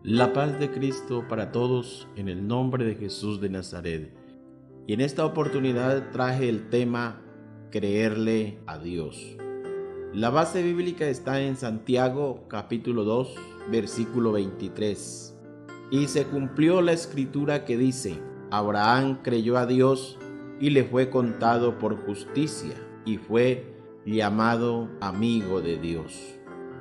La paz de Cristo para todos en el nombre de Jesús de Nazaret. Y en esta oportunidad traje el tema creerle a Dios. La base bíblica está en Santiago capítulo 2 versículo 23. Y se cumplió la escritura que dice: Abraham creyó a Dios y le fue contado por justicia y fue llamado amigo de Dios.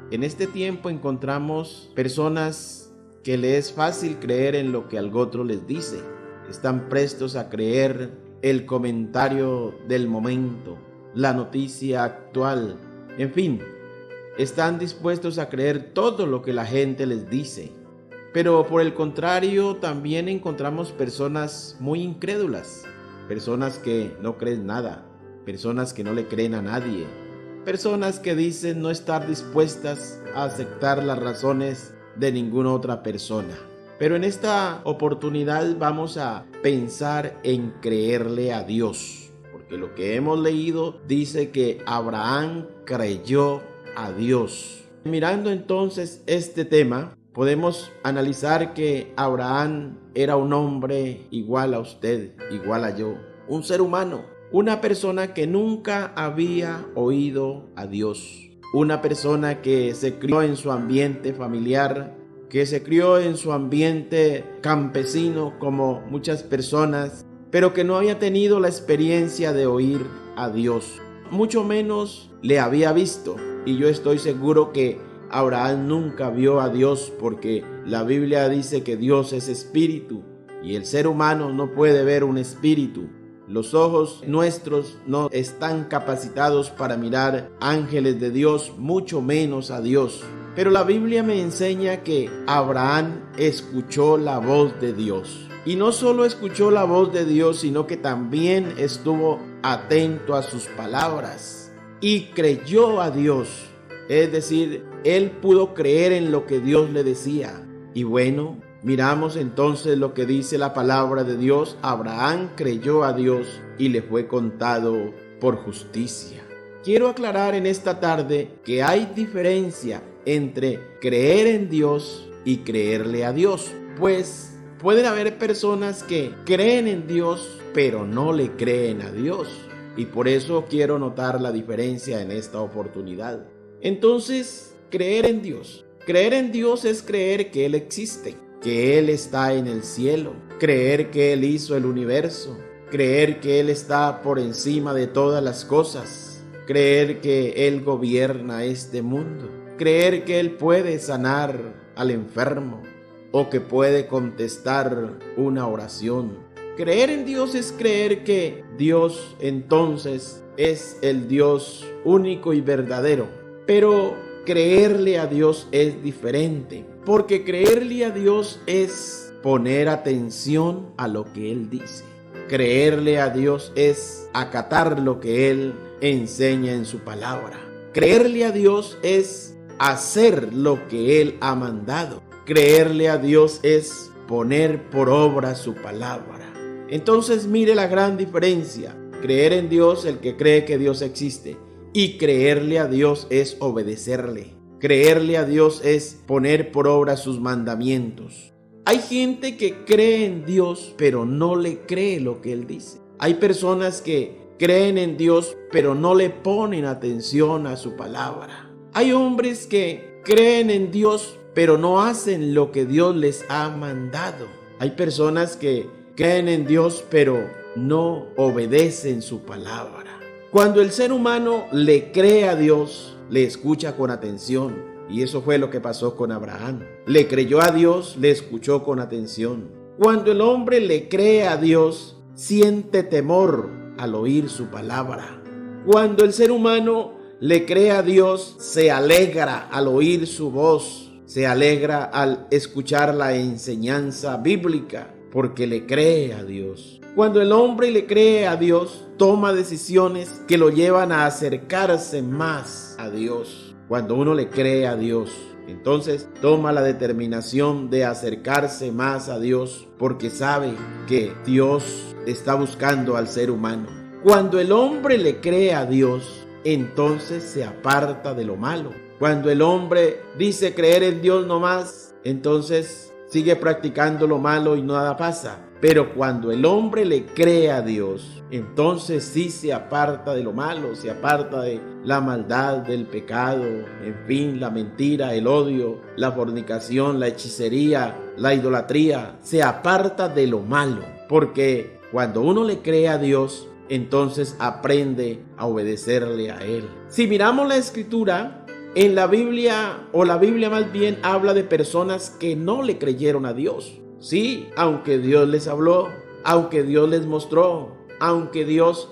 En este tiempo encontramos personas que le es fácil creer en lo que algo otro les dice. Están prestos a creer el comentario del momento, la noticia actual, en fin, están dispuestos a creer todo lo que la gente les dice. Pero por el contrario, también encontramos personas muy incrédulas, personas que no creen nada, personas que no le creen a nadie, personas que dicen no estar dispuestas a aceptar las razones de ninguna otra persona. Pero en esta oportunidad vamos a pensar en creerle a Dios, porque lo que hemos leído dice que Abraham creyó a Dios. Mirando entonces este tema, podemos analizar que Abraham era un hombre igual a usted, igual a yo, un ser humano, una persona que nunca había oído a Dios. Una persona que se crió en su ambiente familiar, que se crió en su ambiente campesino como muchas personas, pero que no había tenido la experiencia de oír a Dios. Mucho menos le había visto. Y yo estoy seguro que Abraham nunca vio a Dios, porque la Biblia dice que Dios es espíritu y el ser humano no puede ver un espíritu. Los ojos nuestros no están capacitados para mirar ángeles de Dios, mucho menos a Dios. Pero la Biblia me enseña que Abraham escuchó la voz de Dios. Y no solo escuchó la voz de Dios, sino que también estuvo atento a sus palabras y creyó a Dios. Es decir, él pudo creer en lo que Dios le decía. Y bueno, miramos entonces lo que dice la palabra de Dios. Abraham creyó a Dios y le fue contado por justicia. Quiero aclarar en esta tarde que hay diferencia entre creer en Dios y creerle a Dios. Pues pueden haber personas que creen en Dios pero no le creen a Dios. Y por eso quiero notar la diferencia en esta oportunidad. Entonces, creer en Dios. Creer en Dios es creer que Él existe, que Él está en el cielo, creer que Él hizo el universo, creer que Él está por encima de todas las cosas, creer que Él gobierna este mundo, creer que Él puede sanar al enfermo o que puede contestar una oración. Creer en Dios es creer que Dios entonces es el Dios único y verdadero, pero creerle a Dios es diferente, porque creerle a Dios es poner atención a lo que Él dice. Creerle a Dios es acatar lo que Él enseña en su palabra. Creerle a Dios es hacer lo que Él ha mandado. Creerle a Dios es poner por obra su palabra. Entonces mire la gran diferencia. Creer en Dios, el que cree que Dios existe, y creerle a Dios es obedecerle. Creerle a Dios es poner por obra sus mandamientos. Hay gente que cree en Dios, pero no le cree lo que Él dice. Hay personas que creen en Dios, pero no le ponen atención a su palabra. Hay hombres que creen en Dios, pero no hacen lo que Dios les ha mandado. Hay personas que creen en Dios, pero no obedecen su palabra. Cuando el ser humano le cree a Dios, le escucha con atención. Y eso fue lo que pasó con Abraham. Le creyó a Dios, le escuchó con atención. Cuando el hombre le cree a Dios, siente temor al oír su palabra. Cuando el ser humano le cree a Dios, se alegra al oír su voz. Se alegra al escuchar la enseñanza bíblica, porque le cree a Dios. Cuando el hombre le cree a Dios, toma decisiones que lo llevan a acercarse más a Dios. Cuando uno le cree a Dios, entonces toma la determinación de acercarse más a Dios, porque sabe que Dios está buscando al ser humano. Cuando el hombre le cree a Dios, entonces se aparta de lo malo. Cuando el hombre dice creer en Dios nomás, entonces sigue practicando lo malo y nada pasa. Pero cuando el hombre le cree a Dios, entonces sí se aparta de lo malo, se aparta de la maldad, del pecado, en fin, la mentira, el odio, la fornicación, la hechicería, la idolatría. Se aparta de lo malo, porque cuando uno le cree a Dios, entonces aprende a obedecerle a Él. Si miramos la Escritura, en la Biblia, o la Biblia más bien, habla de personas que no le creyeron a Dios. Sí, aunque Dios les habló, aunque Dios les mostró, aunque Dios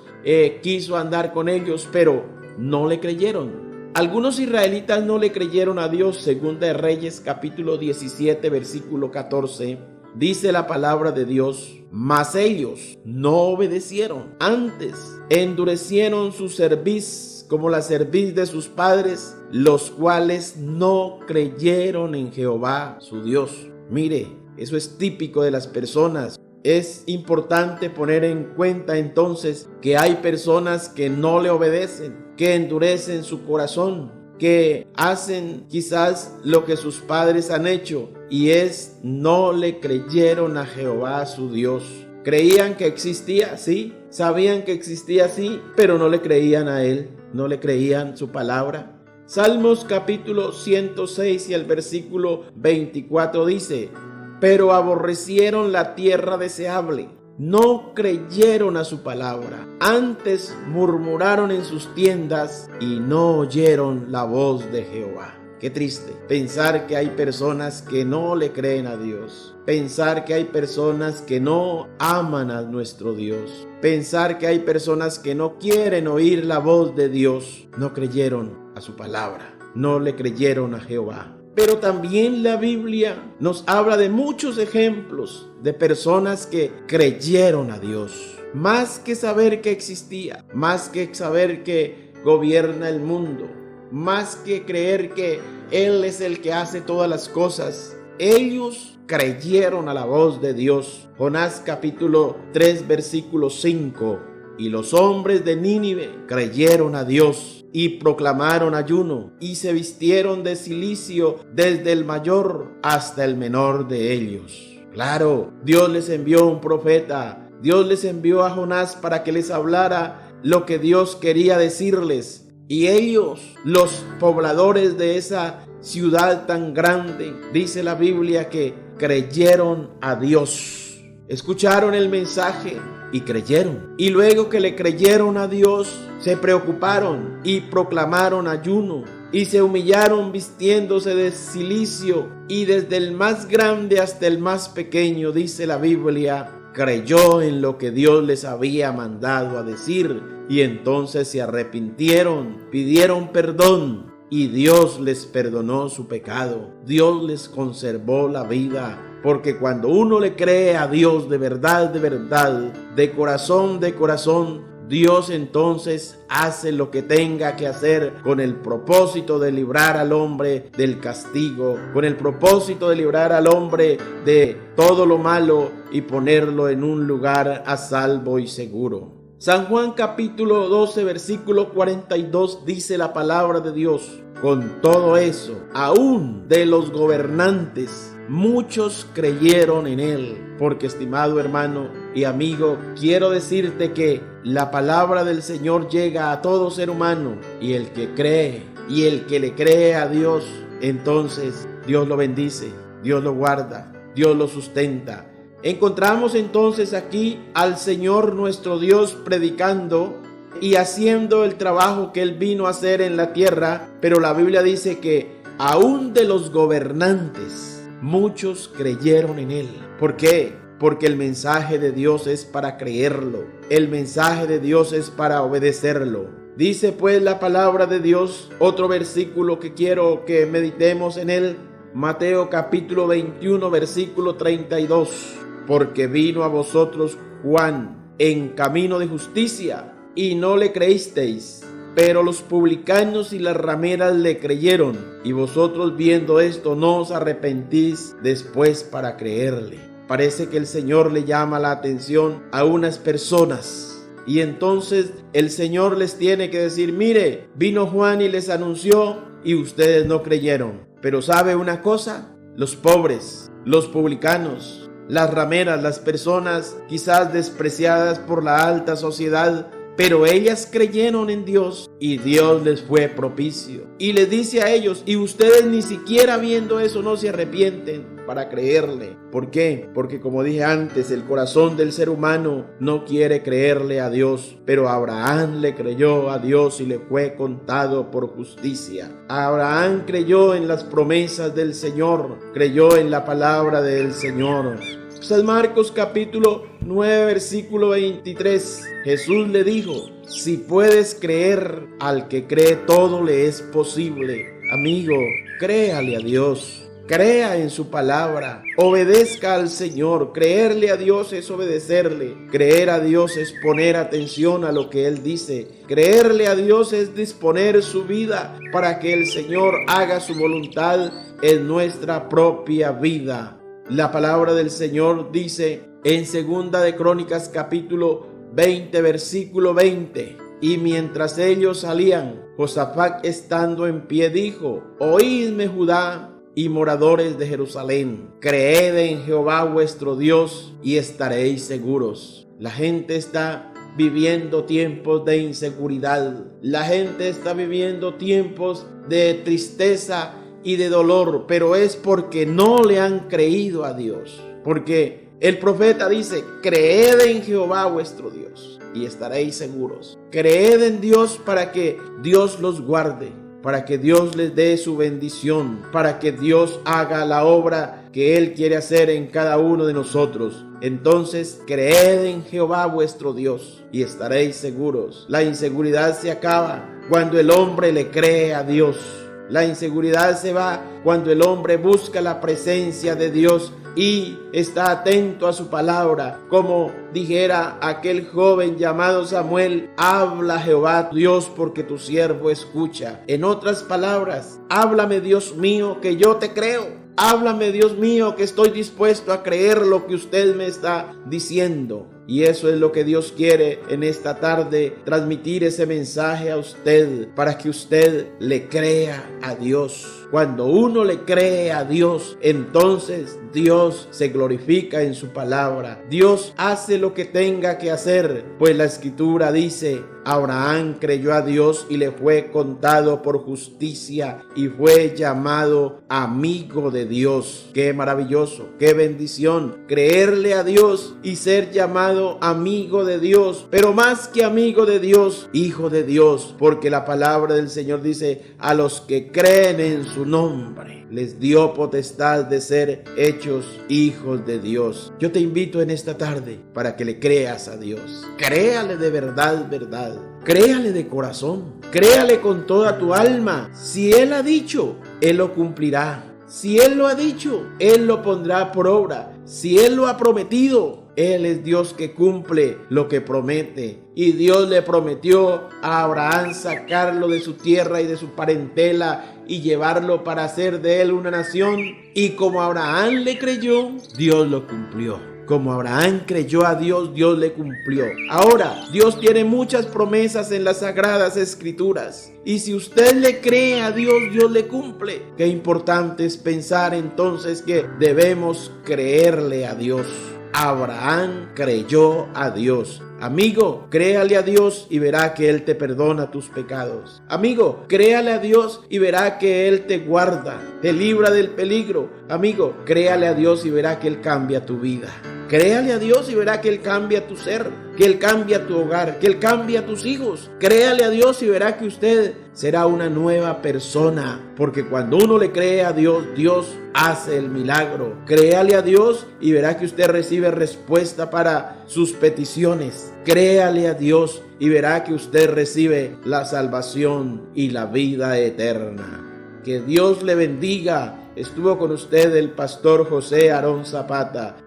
quiso andar con ellos, pero no le creyeron. Algunos israelitas no le creyeron a Dios. Segunda de Reyes, capítulo 17, versículo 14. Dice la palabra de Dios: mas ellos no obedecieron, antes endurecieron su cerviz como la cerviz de sus padres, los cuales no creyeron en Jehová su Dios. Mire, eso es típico de las personas. Es importante poner en cuenta entonces que hay personas que no le obedecen, que endurecen su corazón, que hacen quizás lo que sus padres han hecho, y no le creyeron a Jehová su Dios. Creían que existía, sí, sabían que existía, sí, pero no le creían a Él, no le creían su palabra. Salmos capítulo 106 y el versículo 24 dice: pero aborrecieron la tierra deseable, no creyeron a su palabra, antes murmuraron en sus tiendas y no oyeron la voz de Jehová. Qué triste pensar que hay personas que no le creen a Dios, pensar que hay personas que no aman a nuestro Dios, pensar que hay personas que no quieren oír la voz de Dios. No creyeron a su palabra, no le creyeron a Jehová. Pero también la Biblia nos habla de muchos ejemplos de personas que creyeron a Dios. Más que saber que existía, más que saber que gobierna el mundo, más que creer que Él es el que hace todas las cosas, ellos creyeron a la voz de Dios. Jonás capítulo 3 versículo 5: y los hombres de Nínive creyeron a Dios y proclamaron ayuno, y se vistieron de cilicio desde el mayor hasta el menor de ellos. Claro, Dios les envió un profeta, Dios les envió a Jonás para que les hablara lo que Dios quería decirles. Y ellos, los pobladores de esa ciudad tan grande, dice la Biblia que creyeron a Dios. Escucharon el mensaje y creyeron. Y luego que le creyeron a Dios, se preocuparon y proclamaron ayuno. Y se humillaron vistiéndose de cilicio. Y desde el más grande hasta el más pequeño, dice la Biblia, creyó en lo que Dios les había mandado a decir. Y entonces se arrepintieron, pidieron perdón. Y Dios les perdonó su pecado. Dios les conservó la vida. Porque cuando uno le cree a Dios de verdad, de corazón, Dios entonces hace lo que tenga que hacer con el propósito de librar al hombre del castigo, con el propósito de librar al hombre de todo lo malo y ponerlo en un lugar a salvo y seguro. San Juan capítulo 12 versículo 42 dice la palabra de Dios: con todo eso, aún de los gobernantes, muchos creyeron en Él. Porque, estimado hermano y amigo, quiero decirte que la palabra del Señor llega a todo ser humano, y el que cree y el que le cree a Dios, entonces Dios lo bendice, Dios lo guarda, Dios lo sustenta. Encontramos entonces aquí al Señor nuestro Dios predicando y haciendo el trabajo que Él vino a hacer en la tierra, pero la Biblia dice que aún de los gobernantes muchos creyeron en Él. ¿Por qué? Porque el mensaje de Dios es para creerlo, el mensaje de Dios es para obedecerlo. Dice pues la palabra de Dios, otro versículo que quiero que meditemos en él, Mateo capítulo 21 versículo 32. Porque vino a vosotros Juan en camino de justicia y no le creísteis, pero los publicanos y las rameras le creyeron, y vosotros viendo esto no os arrepentís después para creerle. Parece que el Señor le llama la atención a unas personas, y entonces el Señor les tiene que decir: mire, vino Juan y les anunció y ustedes no creyeron. Pero ¿sabe una cosa? los pobres, los publicanos, las rameras, las personas quizás despreciadas por la alta sociedad, pero ellas creyeron en Dios y Dios les fue propicio. Y les dice a ellos, y ustedes ni siquiera viendo eso no se arrepienten para creerle. ¿Por qué? Porque como dije antes, el corazón del ser humano no quiere creerle a Dios, pero Abraham le creyó a Dios y le fue contado por justicia. Abraham creyó en las promesas del Señor, creyó en la palabra del Señor. San Marcos capítulo 9 versículo 23, Jesús le dijo, si puedes creer, al que cree todo le es posible. Amigo, créale a Dios. Crea en su palabra, obedezca al Señor. Creerle a Dios es obedecerle. Creer a Dios es poner atención a lo que Él dice. Creerle a Dios es disponer su vida para que el Señor haga su voluntad en nuestra propia vida. La palabra del Señor dice en 2 de Crónicas capítulo 20 versículo 20, y mientras ellos salían, Josafat estando en pie dijo, oídme Judá y moradores de Jerusalén, creed en Jehová vuestro Dios y estaréis seguros. La gente está viviendo tiempos de inseguridad, la gente está viviendo tiempos de tristeza y de dolor, pero es porque no le han creído a Dios. Porque el profeta dice, creed en Jehová vuestro Dios y estaréis seguros. Creed en Dios para que Dios los guarde, para que Dios les dé su bendición, para que Dios haga la obra que Él quiere hacer en cada uno de nosotros. Entonces, creed en Jehová vuestro Dios y estaréis seguros. La inseguridad se acaba cuando el hombre le cree a Dios. La inseguridad se va cuando el hombre busca la presencia de Dios y está atento a su palabra. Como dijera aquel joven llamado Samuel, habla Jehová Dios porque tu siervo escucha. En otras palabras, háblame Dios mío que yo te creo. Háblame Dios mío que estoy dispuesto a creer lo que usted me está diciendo. Y eso es lo que Dios quiere en esta tarde, transmitir ese mensaje a usted para que usted le crea a Dios. Cuando uno le cree a Dios, entonces Dios se glorifica en su palabra. Dios hace lo que tenga que hacer, pues la Escritura dice, Abraham creyó a Dios y le fue contado por justicia y fue llamado amigo de Dios. Qué maravilloso, qué bendición, creerle a Dios y ser llamado amigo de Dios, pero más que amigo de Dios, hijo de Dios, porque la palabra del Señor dice, a los que creen en su nombre, les dio potestad de ser hechos hijos de Dios. Yo te invito en esta tarde para que le creas a Dios. Créale de verdad, verdad. Créale de corazón. Créale con toda tu alma. Si Él ha dicho, Él lo cumplirá. Si Él lo ha dicho, Él lo pondrá por obra. Si Él lo ha prometido, Él es Dios que cumple lo que promete. Y Dios le prometió a Abraham sacarlo de su tierra y de su parentela y llevarlo para hacer de él una nación. Y como Abraham le creyó, Dios lo cumplió. Como Abraham creyó a Dios, Dios le cumplió. Ahora, Dios tiene muchas promesas en las Sagradas Escrituras. Y si usted le cree a Dios, Dios le cumple. Qué importante es pensar entonces que debemos creerle a Dios. Abraham creyó a Dios. Amigo, créale a Dios y verá que Él te perdona tus pecados. Amigo, créale a Dios y verá que Él te guarda, te libra del peligro. Amigo, créale a Dios y verá que Él cambia tu vida. Créale a Dios y verá que Él cambia tu ser, que Él cambia tu hogar, que Él cambia tus hijos. Créale a Dios y verá que usted será una nueva persona, porque cuando uno le cree a Dios, Dios hace el milagro. Créale a Dios y verá que usted recibe respuesta para sus peticiones. Créale a Dios y verá que usted recibe la salvación y la vida eterna. Que Dios le bendiga. Estuvo con usted el pastor José Aarón Zapata.